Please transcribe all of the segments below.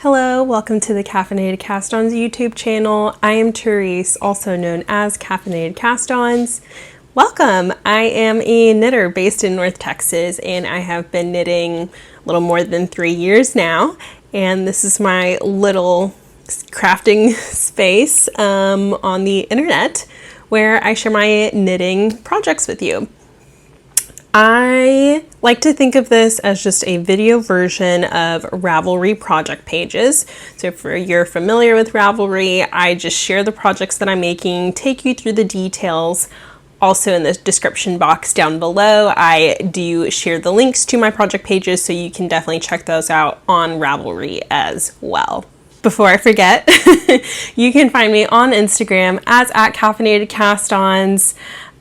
Hello, welcome to the Caffeinated Castons YouTube channel. I am Therese, also known as Caffeinated Castons. Welcome! I am a knitter based in North Texas, and I have been knitting a little more than 3 years now. And this is my little crafting space on the internet where I share my knitting projects with you. I like to think of this as just a video version of Ravelry project pages. So if you're familiar with Ravelry, I just share the projects that I'm making, take you through the details. Also in the description box down below, I do share the links to my project pages, so you can definitely check those out on Ravelry as well. Before I forget, you can find me on Instagram as @caffeinatedcastons.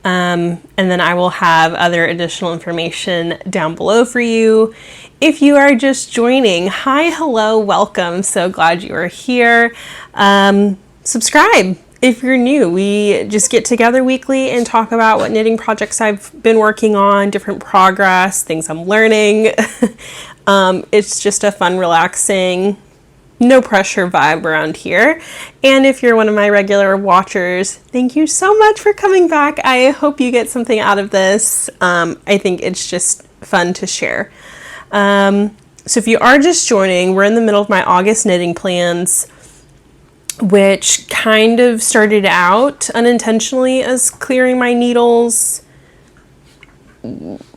And then I will have other additional information down below for you. If you are just joining, hi, hello, welcome. So glad you are here. Subscribe if you're new. We just get together weekly and talk about what knitting projects I've been working on, different progress, things I'm learning. It's just a fun, relaxing, no pressure vibe around here. And if you're one of my regular watchers, thank you so much for coming back. I hope you get something out of this. I think it's just fun to share. So if you are just joining, we're in the middle of my August knitting plans, which kind of started out unintentionally as clearing my needles.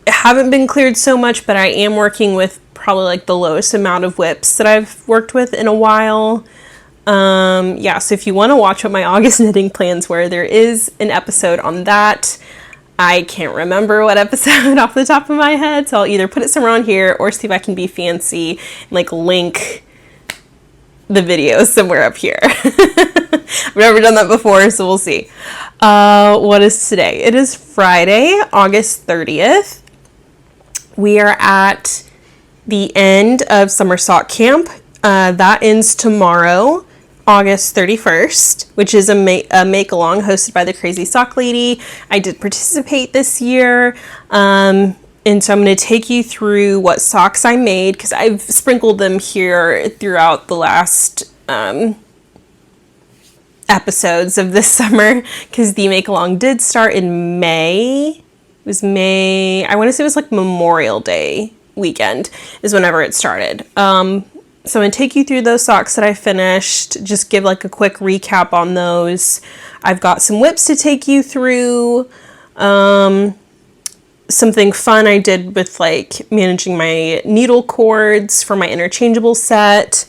Haven't been cleared so much, but I am working with probably like the lowest amount of whips that I've worked with in a while. So if you want to watch what my August knitting plans were, there is an episode on that. I can't remember what episode off the top of my head, so I'll either put it somewhere on here or see if I can be fancy and like link the video somewhere up here. I've never done that before, so we'll see. What is today? It is Friday, August 30th. We are at the end of summer sock camp. That ends tomorrow, August 31st, which is a make-along hosted by the Crazy Sock Lady. I did participate this year, and so I'm going to take you through what socks I made, because I've sprinkled them here throughout the last episodes of this summer, because the make-along did start in May. It was May, I want to say it was like Memorial Day weekend is whenever it started. So I'm going to take you through those socks that I finished, just give like a quick recap on those. I've got some whips to take you through, something fun I did with like managing my needle cords for my interchangeable set.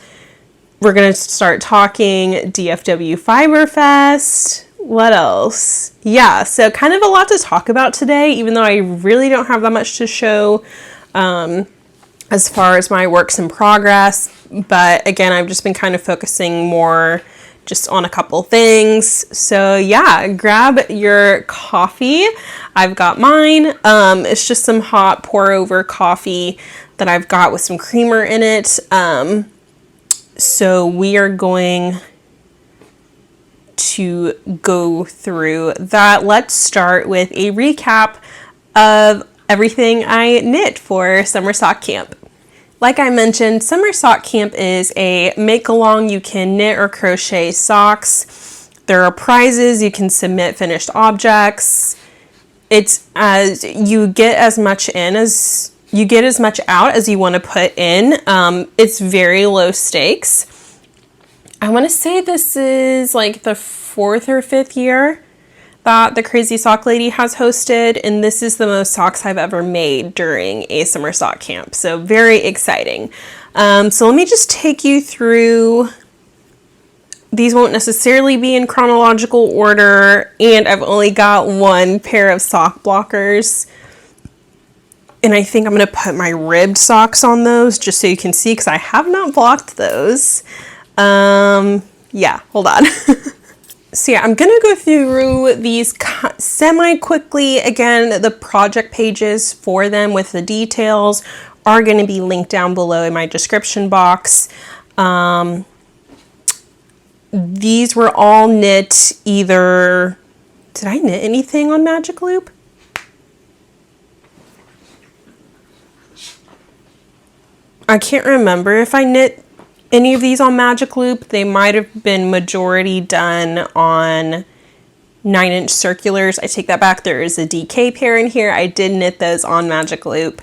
We're going to start talking DFW Fiber Fest. What else? Yeah, so kind of a lot to talk about today, even though I really don't have that much to show as far as my works in progress. But again, I've just been kind of focusing more just on a couple things. So yeah, grab your coffee. I've got mine. It's just some hot pour over coffee that I've got with some creamer in it. So we are going to go through that. Let's start with a recap of everything I knit for summer sock camp. Like I mentioned, summer sock camp is a make-along. You can knit or crochet socks. There are prizes. You can submit finished objects. It's as you get as much in as you get as much out as you want to put in. It's very low stakes. I want to say this is like the 4th or 5th year that the Crazy Sock Lady has hosted, and this is the most socks I've ever made during a summer sock camp. So very exciting. So let me just take you through. These won't necessarily be in chronological order, and I've only got one pair of sock blockers. And I think I'm going to put my ribbed socks on those just so you can see, because I have not blocked those. Yeah, hold on. So yeah, I'm going to go through these semi-quickly. Again, the project pages for them with the details are going to be linked down below in my description box. These were all knit either... Did I knit anything on Magic Loop? I can't remember if I knit any of these on Magic Loop. They might have been majority done on 9-inch circulars. I take that back. There is a DK pair in here. I did knit those on Magic Loop.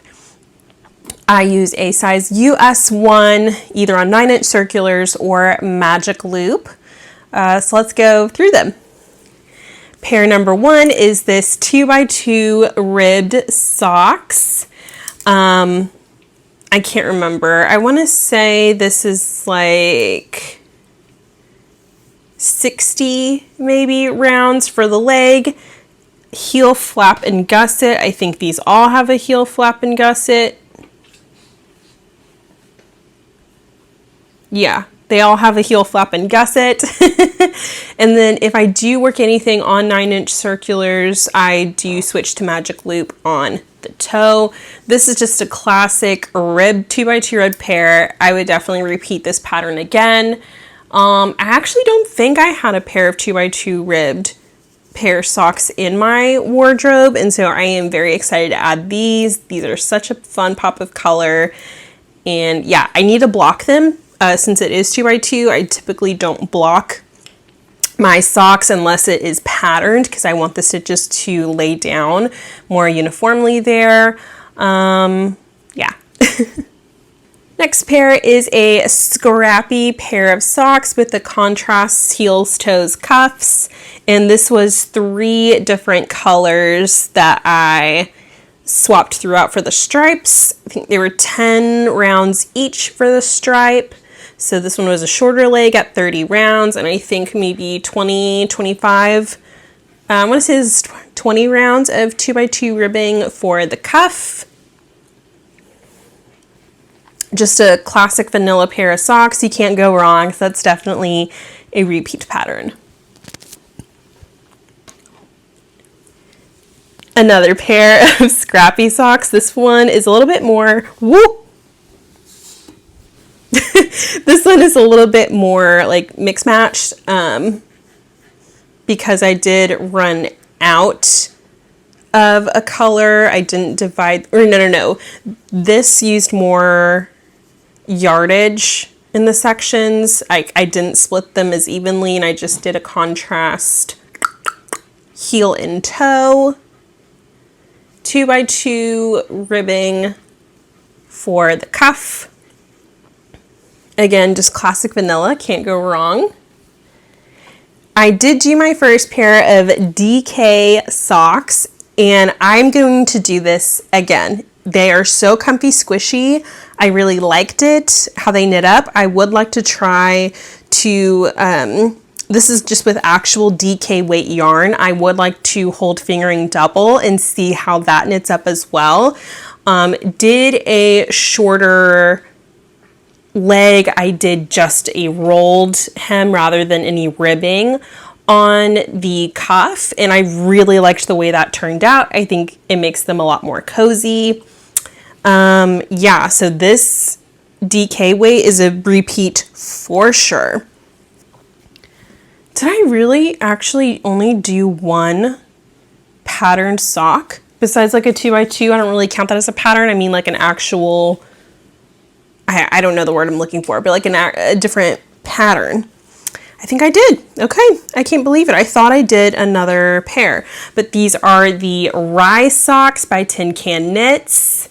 I use a size US1 either on 9-inch circulars or Magic Loop. So let's go through them. Pair number 1 is this 2x2 ribbed socks. I can't remember. I want to say this is like 60 maybe rounds for the leg. Heel flap and gusset. I think these all have a heel flap and gusset. Yeah, they all have a heel flap and gusset. And then if I do work anything on 9-inch circulars, I do switch to Magic Loop on the toe. This is just a classic ribbed 2x2 ribbed pair. I would definitely repeat this pattern again. I actually don't think I had a pair of 2x2 ribbed pair socks in my wardrobe, and so I am very excited to add these. These are such a fun pop of color, and yeah, I need to block them. Since it is 2x2, I typically don't block my socks unless it is patterned, because I want the stitches to lay down more uniformly there. Yeah. Next pair is a scrappy pair of socks with the contrast heels, toes, cuffs. And this was 3 different colors that I swapped throughout for the stripes. I think they were 10 rounds each for the stripe. So this one was a shorter leg at 30 rounds, and I think maybe 20, 25. I want to say this is 20 rounds of 2x2 ribbing for the cuff. Just a classic vanilla pair of socks. You can't go wrong. So that's definitely a repeat pattern. Another pair of scrappy socks. This one is a little bit more, whoop. This one is a little bit more like mix matched because I did run out of a color. I didn't divide, or no. This used more yardage in the sections. I didn't split them as evenly, and I just did a contrast heel and toe. 2x2 ribbing for the cuff. Again, just classic vanilla, can't go wrong. I did do my first pair of DK socks, and I'm going to do this again. They are so comfy, squishy. I really liked it, how they knit up. I would like to try to, this is just with actual DK weight yarn. I would like to hold fingering double and see how that knits up as well. Did a shorter leg. I did just a rolled hem rather than any ribbing on the cuff, and I really liked the way that turned out. I think it makes them a lot more cozy. Yeah, so this DK weight is a repeat for sure. Did I really actually only do one patterned sock besides like a 2x2? I don't really count that as a pattern. I mean like an actual, I don't know the word I'm looking for, but like a different pattern. I think I did. Okay, I can't believe it. I thought I did another pair, but these are the Rye socks by Tin Can Knits.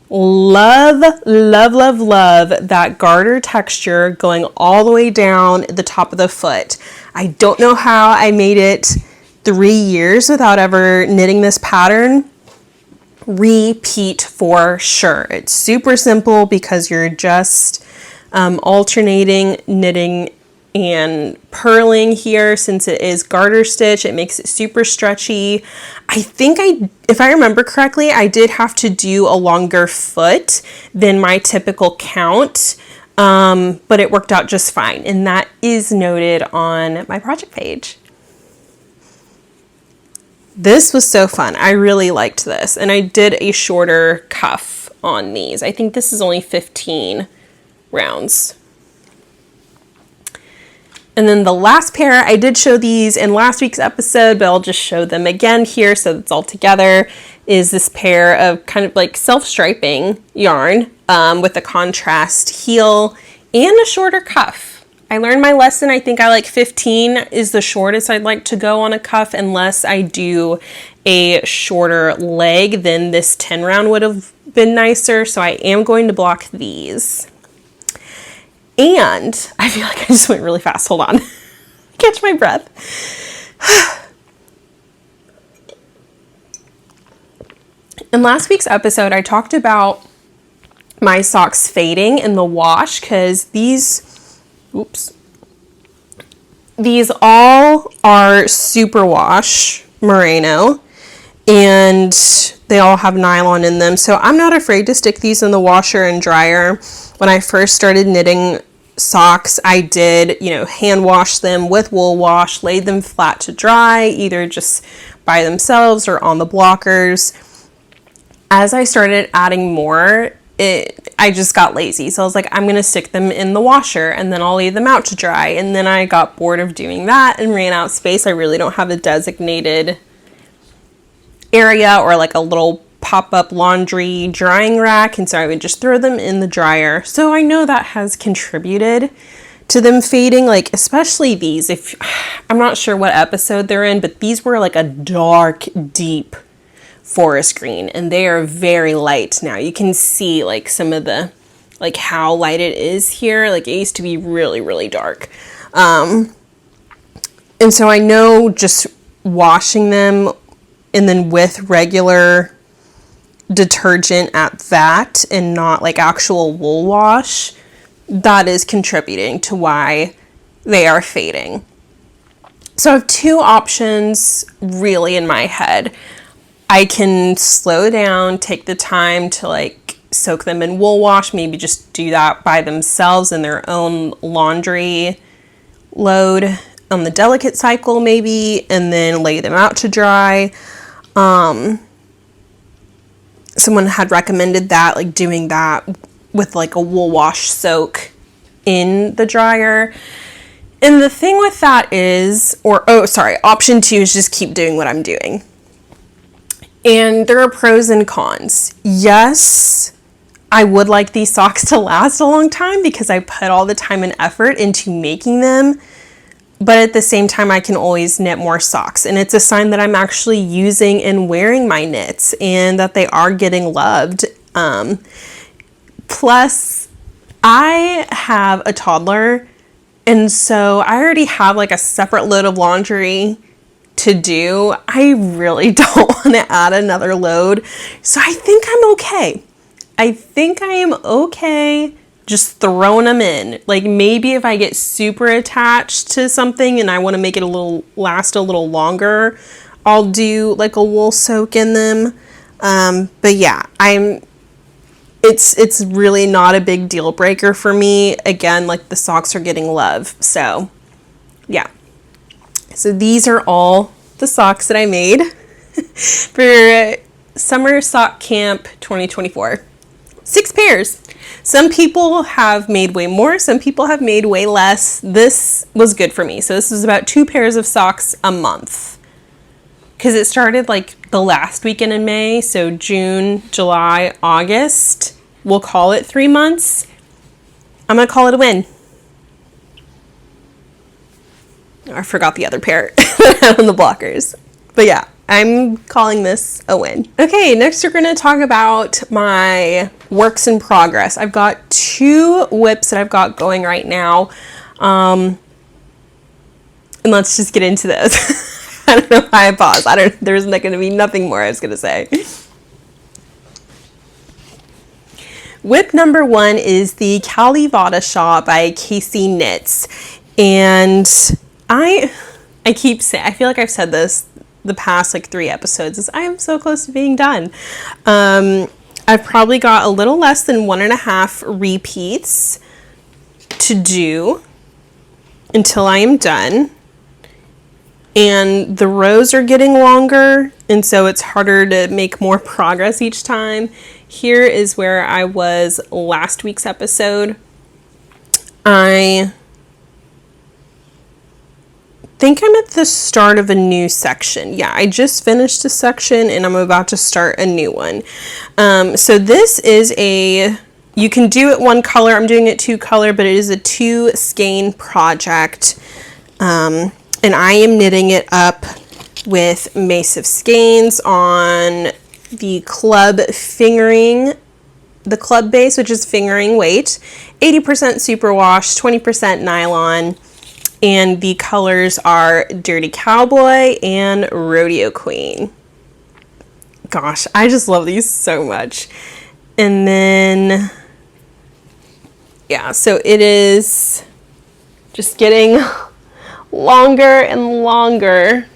Love, love, love, love that garter texture going all the way down the top of the foot. I don't know how I made it 3 years without ever knitting this pattern. Repeat for sure. It's super simple because you're just alternating knitting and purling here. Since it is garter stitch, it makes it super stretchy. I think if I remember correctly, I did have to do a longer foot than my typical count, but it worked out just fine, and that is noted on my project page. This was so fun. I really liked this, and I did a shorter cuff on these. I think this is only 15 rounds. And then the last pair, I did show these in last week's episode, but I'll just show them again here so it's all together, is this pair of kind of like self-striping yarn with a contrast heel and a shorter cuff. I learned my lesson. I think I like 15 is the shortest I'd like to go on a cuff, unless I do a shorter leg. Then this 10 round would have been nicer. So I am going to block these. And I feel like I just went really fast. Hold on. Catch my breath. In last week's episode, I talked about my socks fading in the wash because these all are superwash merino and they all have nylon in them. So I'm not afraid to stick these in the washer and dryer. When I first started knitting socks, I did, hand wash them with wool wash, laid them flat to dry, either just by themselves or on the blockers. As I started adding more, I just got lazy. So I was like, I'm going to stick them in the washer and then I'll leave them out to dry. And then I got bored of doing that and ran out of space. I really don't have a designated area or like a little pop-up laundry drying rack. And so I would just throw them in the dryer. So I know that has contributed to them fading, like especially these. I'm not sure what episode they're in, but these were like a dark, deep forest green and they are very light now. You can see like some of the like how light it is here. Like it used to be really, really dark. And so I know just washing them and then with regular detergent at that and not like actual wool wash, that is contributing to why they are fading. So I have two options really in my head. I can slow down, take the time to like soak them in wool wash, maybe just do that by themselves in their own laundry load on the delicate cycle maybe, and then lay them out to dry. Someone had recommended that, like doing that with like a wool wash soak in the dryer. And the thing with that is, option 2 is just keep doing what I'm doing. And there are pros and cons. Yes, I would like these socks to last a long time because I put all the time and effort into making them. But at the same time, I can always knit more socks. And it's a sign that I'm actually using and wearing my knits and that they are getting loved. Plus, I have a toddler. And so I already have like a separate load of laundry to do. I really don't want to add another load. So I think I'm okay. I think I am okay just throwing them in. Like maybe if I get super attached to something and I want to make it last a little longer, I'll do like a wool soak in them. But yeah, it's really not a big deal breaker for me. Again, like the socks are getting love. So yeah. So these are all the socks that I made for Summer Sock Camp 2024. 6 pairs. Some people have made way more. Some people have made way less. This was good for me. So this was about 2 pairs of socks a month. Because it started like the last weekend in May. So June, July, August. We'll call it 3 months. I'm going to call it a win. I forgot the other pair on the blockers. But yeah, I'm calling this a win. Okay, next we're going to talk about my works in progress. I've got 2 whips that I've got going right now. And let's just get into those. I don't know why I paused. There's not going to be nothing more I was going to say. Whip number 1 is the Cali Vada Shawl by Casey Knits. And I keep saying, I feel like I've said this the past like 3 episodes, is I am so close to being done. I've probably got a little less than 1.5 repeats to do until I am done. And the rows are getting longer, and so it's harder to make more progress each time. Here is where I was last week's episode. I think I'm at the start of a new section. Yeah, I just finished a section and I'm about to start a new one. So this is a You can do it one color. I'm doing it 2 color, but it is a 2 skein project. And I am knitting it up with Massive Skeins on the club fingering, the club base, which is fingering weight, 80% superwash, 20% nylon, and the colors are Dirty Cowboy and Rodeo Queen. Gosh, I just love these so much. And then, yeah, so it is just getting longer and longer.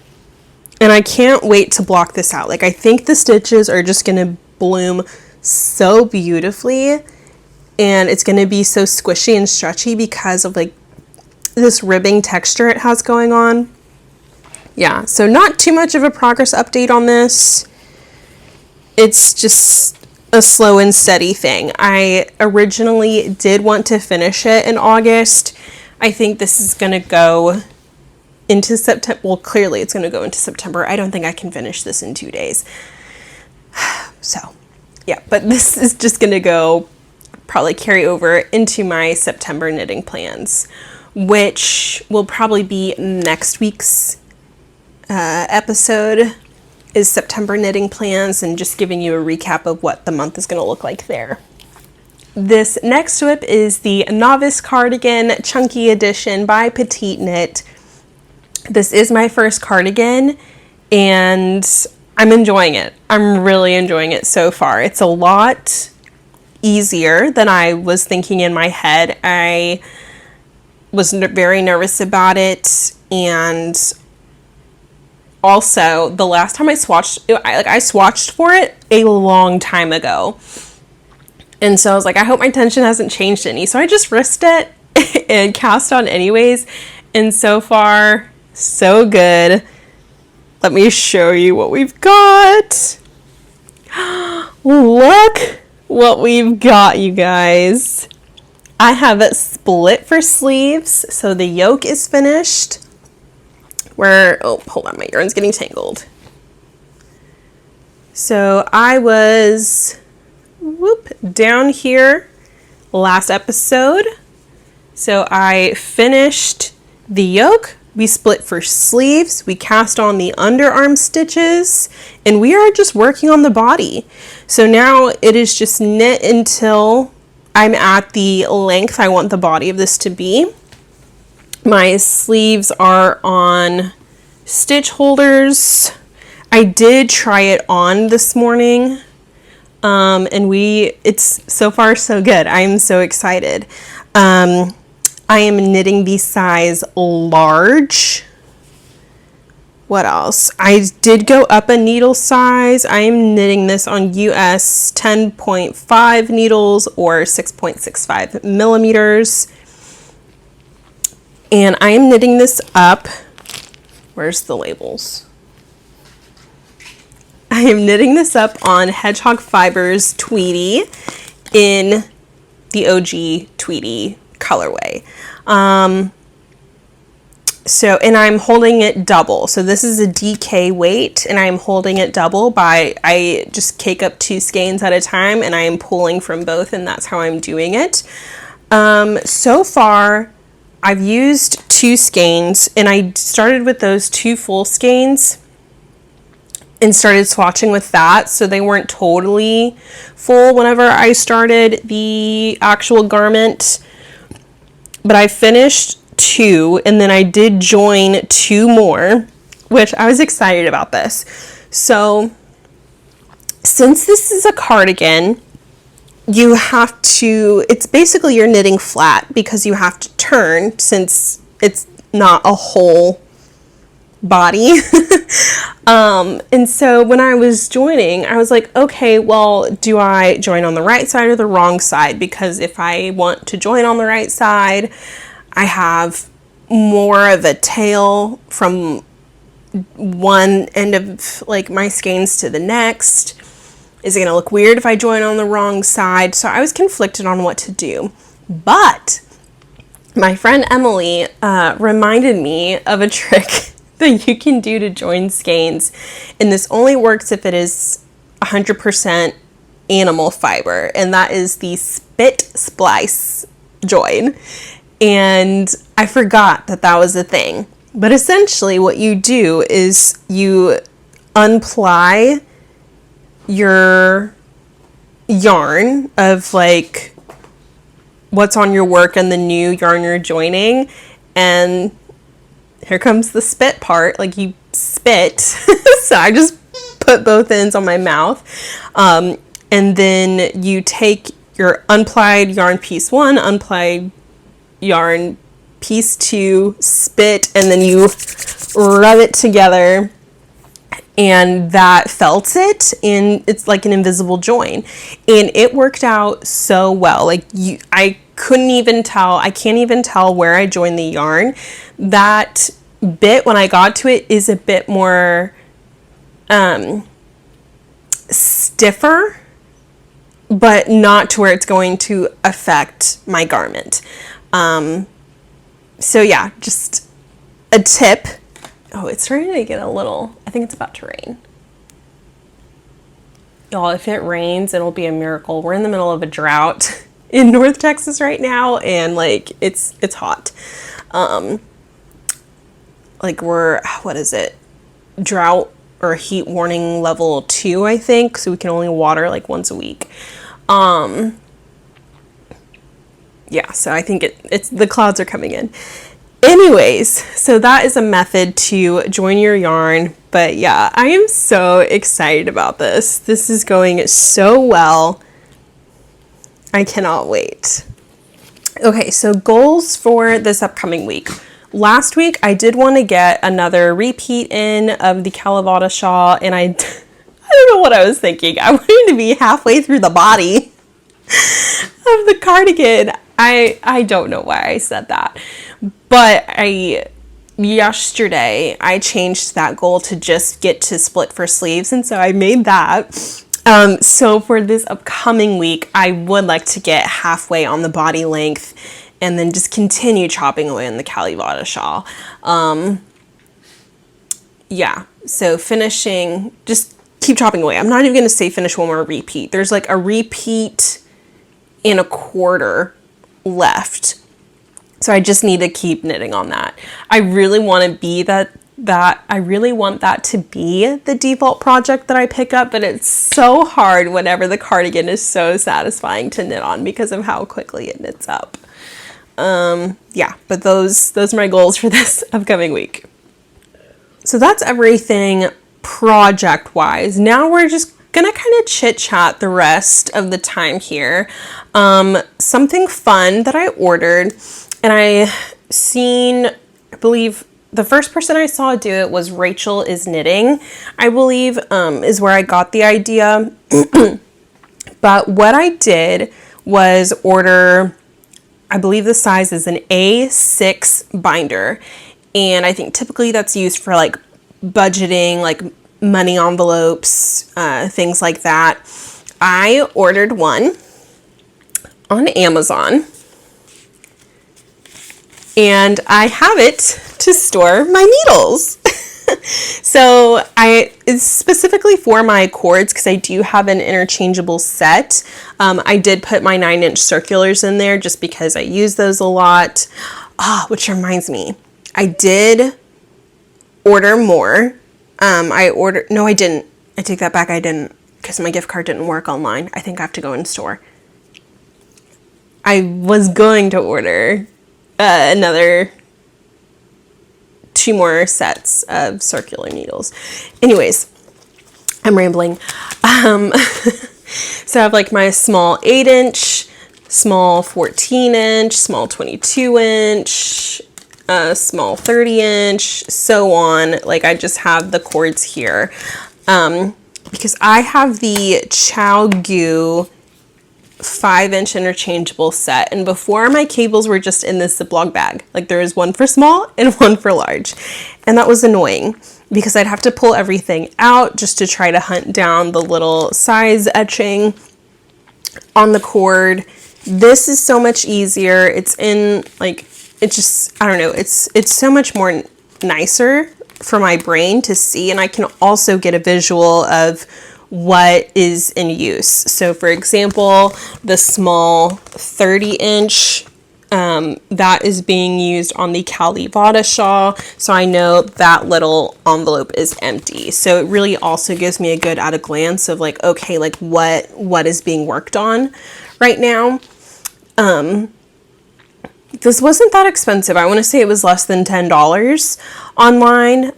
And I can't wait to block this out. Like, I think the stitches are just going to bloom so beautifully. And it's going to be so squishy and stretchy because of, like, this ribbing texture it has going on. Yeah, so not too much of a progress update on this. It's just a slow and steady thing. I originally did want to finish it in August. I think this is going to go into September. Well, clearly it's going to go into September. I don't think I can finish this in 2 days. So, yeah, but this is just going to go, probably carry over into my September knitting plans, which will probably be next week's episode, is September knitting plans, and just giving you a recap of what the month is going to look like there. This next whip is the Novice Cardigan Chunky Edition by Petite Knit. This is my first cardigan, and I'm enjoying it. I'm really enjoying it so far. It's a lot easier than I was thinking in my head. I was very nervous about it, and also the last time I swatched, I swatched for it a long time ago, and so I was like, I hope my tension hasn't changed any, so I just risked it and cast on anyways, and so far so good. Let me show you what we've got. Look what we've got, you guys. I have it split for sleeves, so the yoke is finished. Oh, hold on, my yarn's getting tangled. So I was, down here last episode. So I finished the yoke, we split for sleeves, we cast on the underarm stitches, and we are just working on the body. So now it is just knit until I'm at the length I want the body of this to be. My sleeves are on stitch holders. I did try it on this morning, and it's so far so good. I'm so excited. I am knitting the size large. What else? I did go up a needle size. I am knitting this on US 10.5 needles or 6.65 millimeters. And I am knitting this up. Where's the labels? I am knitting this up on Hedgehog Fibers Tweedy in the OG Tweedy colorway. And I'm holding it double. So this is a DK weight, and I'm holding it double I just cake up 2 skeins at a time, and I am pulling from both, and that's how I'm doing it. So far, I've used 2 skeins, and I started with those 2 full skeins and started swatching with that, so they weren't totally full whenever I started the actual garment. But I finished 2, and then I did join 2 more, which I was excited about this. So since this is a cardigan, you have to, it's basically you're knitting flat because you have to turn since it's not a whole body. And so when I was joining, I was like, okay, well, do I join on the right side or the wrong side? Because if I want to join on the right side, I have more of a tail from one end of like my skeins to the next. Is it going to look weird if I join on the wrong side? So I was conflicted on what to do. But my friend Emily reminded me of a trick that you can do to join skeins, and this only works if it is 100% animal fiber, and that is the spit splice join. And I forgot that that was a thing. But essentially what you do is you unply your yarn of like what's on your work and the new yarn you're joining, and here comes the spit part, like you spit. So I just put both ends on my mouth, and then you take your unplied yarn piece 1, unplied yarn piece 2, spit, and then you rub it together, and that felts it, and it's like an invisible join, and it worked out so well. Like I can't even tell where I joined the yarn. That bit, when I got to it, is a bit more stiffer, but not to where it's going to affect my garment. So yeah, just a tip. Oh, it's starting to get a little, I think it's about to rain. Y'all, if it rains, it'll be a miracle. We're in the middle of a drought in North Texas right now, and like it's hot. Like we're, what is it? Drought or heat warning level 2, I think. So we can only water like once a week. Yeah, so I think it's the clouds are coming in. Anyways, so that is a method to join your yarn. But yeah, I am so excited about this. This is going so well. I cannot wait. Okay, so goals for this upcoming week. Last week, I did want to get another repeat in of the Cali Vada Shawl, and I don't know what I was thinking. I wanted to be halfway through the body of the cardigan. I don't know why I said that, but yesterday I changed that goal to just get to split for sleeves, and so I made that. So for this upcoming week, I would like to get halfway on the body length and then just continue chopping away on the Cali Vada Shawl. Yeah, so finishing, just keep chopping away. I'm not even going to say finish one more repeat. There's like a repeat and a quarter left. So I just need to keep knitting on that. I really want to be I really want that to be the default project that I pick up, but it's so hard whenever the cardigan is so satisfying to knit on because of how quickly it knits up. Yeah, but those are my goals for this upcoming week. So that's everything project wise. Now we're just gonna kind of chit chat the rest of the time here. Something fun that I ordered, and I believe the first person I saw do it was Rachel is Knitting, I believe, is where I got the idea. But what I did was order, I believe the size is an A6 binder. And I think typically that's used for like budgeting, like money envelopes, things like that. I ordered one on Amazon, and I have it to store my needles. So it's specifically for my cords because I do have an interchangeable set. I did put my 9-inch circulars in there just because I use those a lot. Which reminds me, I did order more. No, I didn't. I take that back. I didn't, because my gift card didn't work online. I think I have to go in store. I was going to order another 2 more sets of circular needles. Anyways, I'm rambling. So I have like my small 8-inch, small 14-inch, small 22-inch, small 30-inch, so on. Like I just have the cords here. Because I have the Chow Goo 5-inch interchangeable set, and before my cables were just in this Ziploc bag. Like there was one for small and one for large, and that was annoying because I'd have to pull everything out just to try to hunt down the little size etching on the cord. This is so much easier. It's in like, it's just, I don't know, it's so much more nicer for my brain to see, and I can also get a visual of what is in use. So for example, the small 30-inch, that is being used on the Cali Vada Shawl. So I know that little envelope is empty. So it really also gives me a good at a glance of like, okay, like what is being worked on right now. This wasn't that expensive. I want to say it was less than $10 online.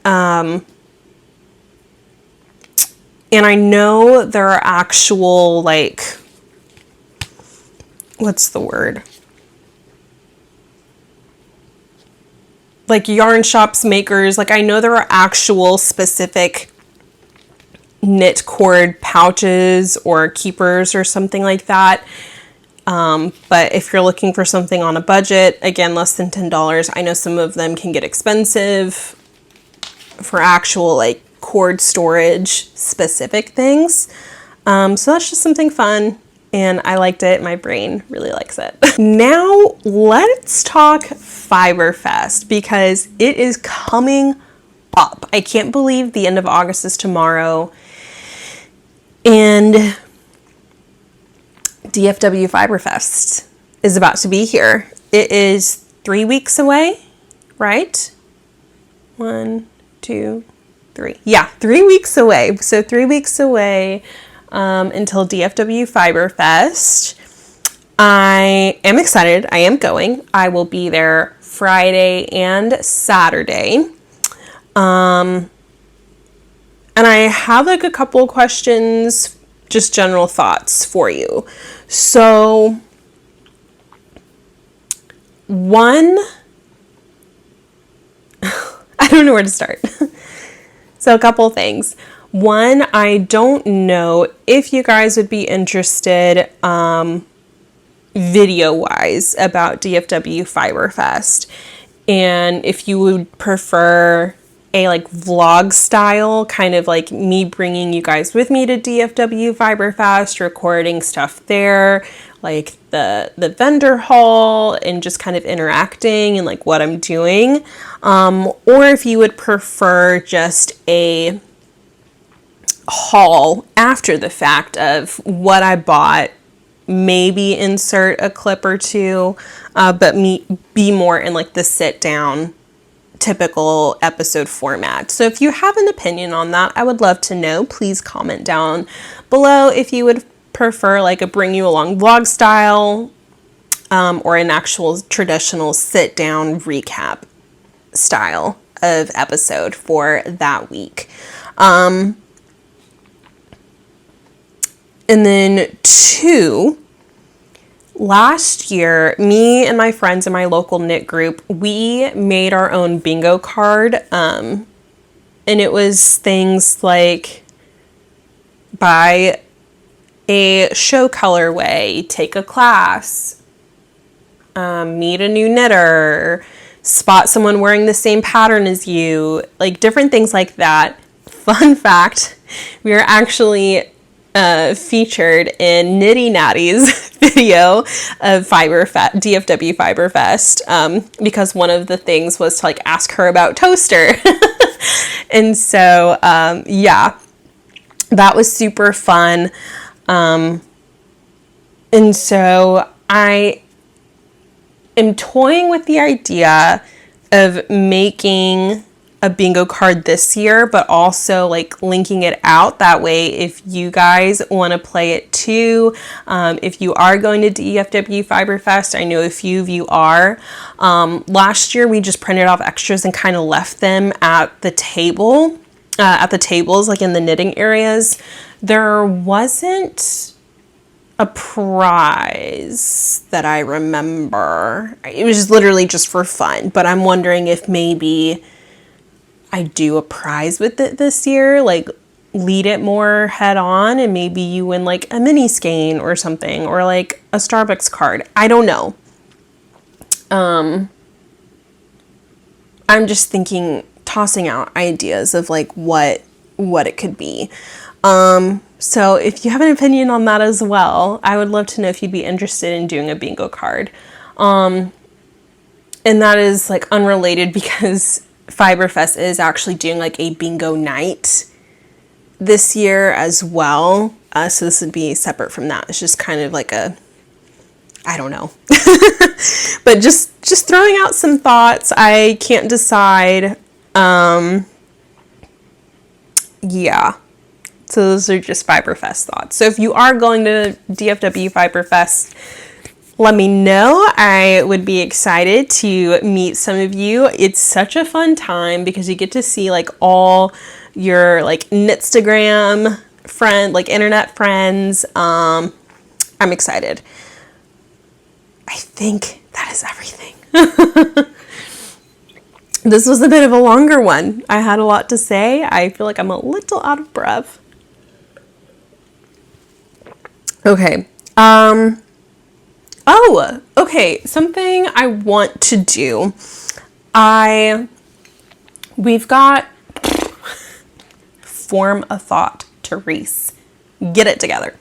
And I know there are actual, like, what's the word? Like yarn shops, makers. Like I know there are actual specific knit cord pouches or keepers or something like that. But if you're looking for something on a budget, again, less than $10, I know some of them can get expensive for actual like cord storage specific things. So that's just something fun and I liked it. My brain really likes it. Now let's talk Fiber Fest because it is coming up. I can't believe the end of August is tomorrow. And DFW Fiber Fest is about to be here. It is 3 weeks away, right? 1, 2, 3. Yeah, 3 weeks away. So 3 weeks away until DFW Fiber Fest. I am excited. I am going. I will be there Friday and Saturday. And I have like a couple of questions, just general thoughts for you. So one, I don't know where to start. So a couple things. One, I don't know if you guys would be interested video-wise about DFW Fiber Fest. And if you would prefer a like vlog style, kind of like me bringing you guys with me to DFW Fiber Fest, recording stuff there, like the vendor hall and just kind of interacting and like what I'm doing. Or if you would prefer just a haul after the fact of what I bought, maybe insert a clip or two, but be more in like the sit down typical episode format. So if you have an opinion on that, I would love to know. Please comment down below if you would prefer like a bring you along vlog style, or an actual traditional sit down recap style of episode for that week. And then 2, last year, me and my friends in my local knit group, we made our own bingo card. And it was things like buy a show colorway, take a class, meet a new knitter, spot someone wearing the same pattern as you, like different things like that. Fun fact, we are actually featured in Nitty Natty's video of DFW Fiber Fest, because one of the things was to like ask her about toaster. And so, yeah, that was super fun. And so I am toying with the idea of making a bingo card this year, but also like linking it out that way if you guys want to play it too. If you are going to DFW Fiber Fest, I know a few of you are. Last year we just printed off extras and kind of left them at the table, at the tables, like in the knitting areas. There wasn't a prize that I remember. It was literally just for fun, but I'm wondering if maybe I do a prize with it this year, like lead it more head on, and maybe you win like a mini skein or something, or like a Starbucks card. I don't know. I'm just thinking, tossing out ideas of like what it could be. So if you have an opinion on that as well, I would love to know if you'd be interested in doing a bingo card. And that is like unrelated because Fiber Fest is actually doing like a bingo night this year as well. So this would be separate from that. It's just kind of like a, I don't know, but just throwing out some thoughts. I can't decide. Yeah. So those are just Fiber Fest thoughts. So if you are going to DFW Fiber Fest, let me know. I would be excited to meet some of you. It's such a fun time because you get to see like all your like Knitstagram friend, like internet friends. I'm excited. I think that is everything. This was a bit of a longer one. I had a lot to say. I feel like I'm a little out of breath. Okay. Oh, okay. Something I want to do. We've got form a thought, Therese. Get it together.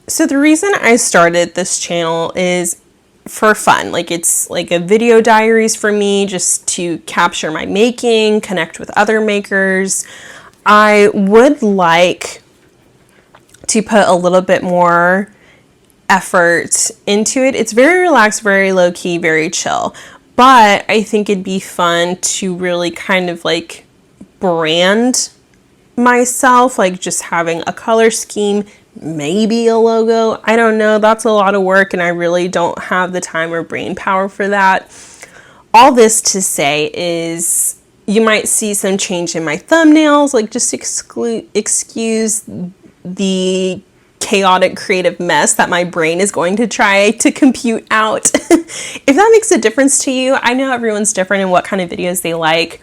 So the reason I started this channel is for fun. Like it's like a video diaries for me, just to capture my making, connect with other makers. I would like to put a little bit more effort into it. It's very relaxed, very low key, very chill. But I think it'd be fun to really kind of like brand myself, like just having a color scheme, maybe a logo. I don't know. That's a lot of work and I really don't have the time or brain power for that. All this to say is you might see some change in my thumbnails, like just excuse the chaotic creative mess that my brain is going to try to compute out. If that makes a difference to you, I know everyone's different in what kind of videos they like.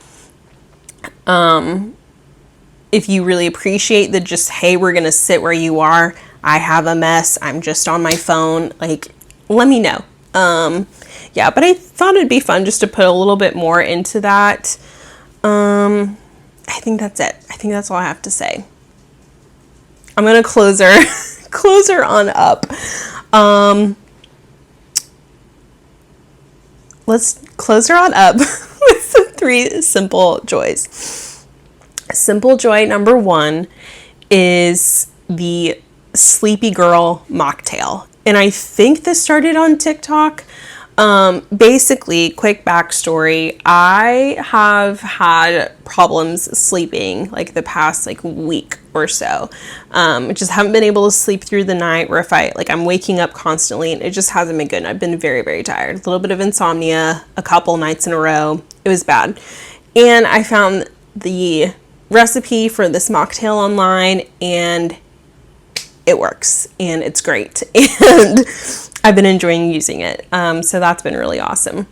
If you really appreciate the just, hey, we're going to sit where you are. I have a mess. I'm just on my phone. Like, let me know. Yeah, but I thought it'd be fun just to put a little bit more into that. I think that's it. I think that's all I have to say. I'm going to close her on up. Let's close her on up with some 3 simple joys. Simple joy number 1 is the Sleepy Girl mocktail. And I think this started on TikTok. Basically, quick backstory. I have had problems sleeping like the past like week or so. Just haven't been able to sleep through the night, or if I'm waking up constantly and it just hasn't been good. I've been very, very tired. A little bit of insomnia, a couple nights in a row. It was bad. And I found the recipe for this mocktail online and it works and it's great. And I've been enjoying using it. So that's been really awesome.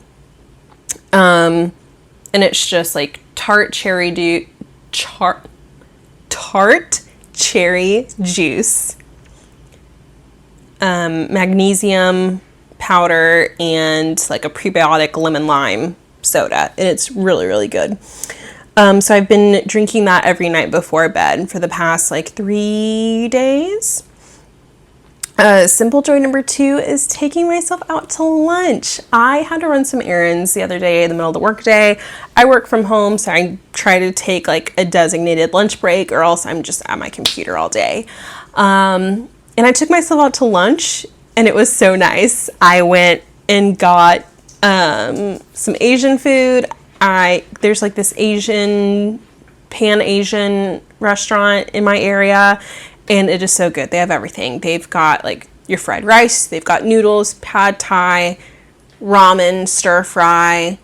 And it's just like tart cherry juice, magnesium powder, and like a prebiotic lemon lime soda. And it's really, really good. So I've been drinking that every night before bed for the past like 3 days. Simple joy number 2 is taking myself out to lunch. I had to run some errands the other day in the middle of the workday. I work from home, so I try to take like a designated lunch break, or else I'm just at my computer all day. And I took myself out to lunch and it was so nice. I went and got some Asian food. There's like this Pan-Asian restaurant in my area, and it is so good. They have everything. They've got like your fried rice, they've got noodles, pad thai, ramen, stir fry,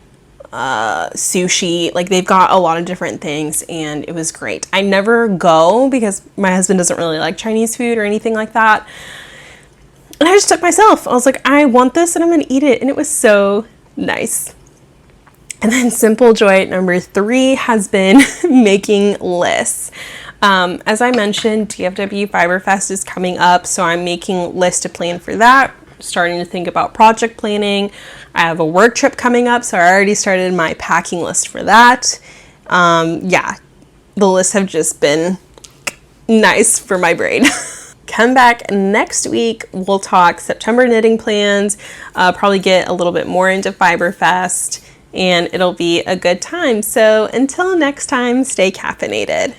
sushi. Like they've got a lot of different things, and it was great. I never go because my husband doesn't really like Chinese food or anything like that. And I just took myself. I was like, I want this and I'm going to eat it. And it was so nice. And then simple joy number 3 has been making lists. As I mentioned, DFW Fiber Fest is coming up, so I'm making lists to plan for that, starting to think about project planning. I have a work trip coming up, so I already started my packing list for that. Yeah, the lists have just been nice for my brain. Come back next week. We'll talk September knitting plans, probably get a little bit more into Fiber Fest, and it'll be a good time. So until next time, stay caffeinated.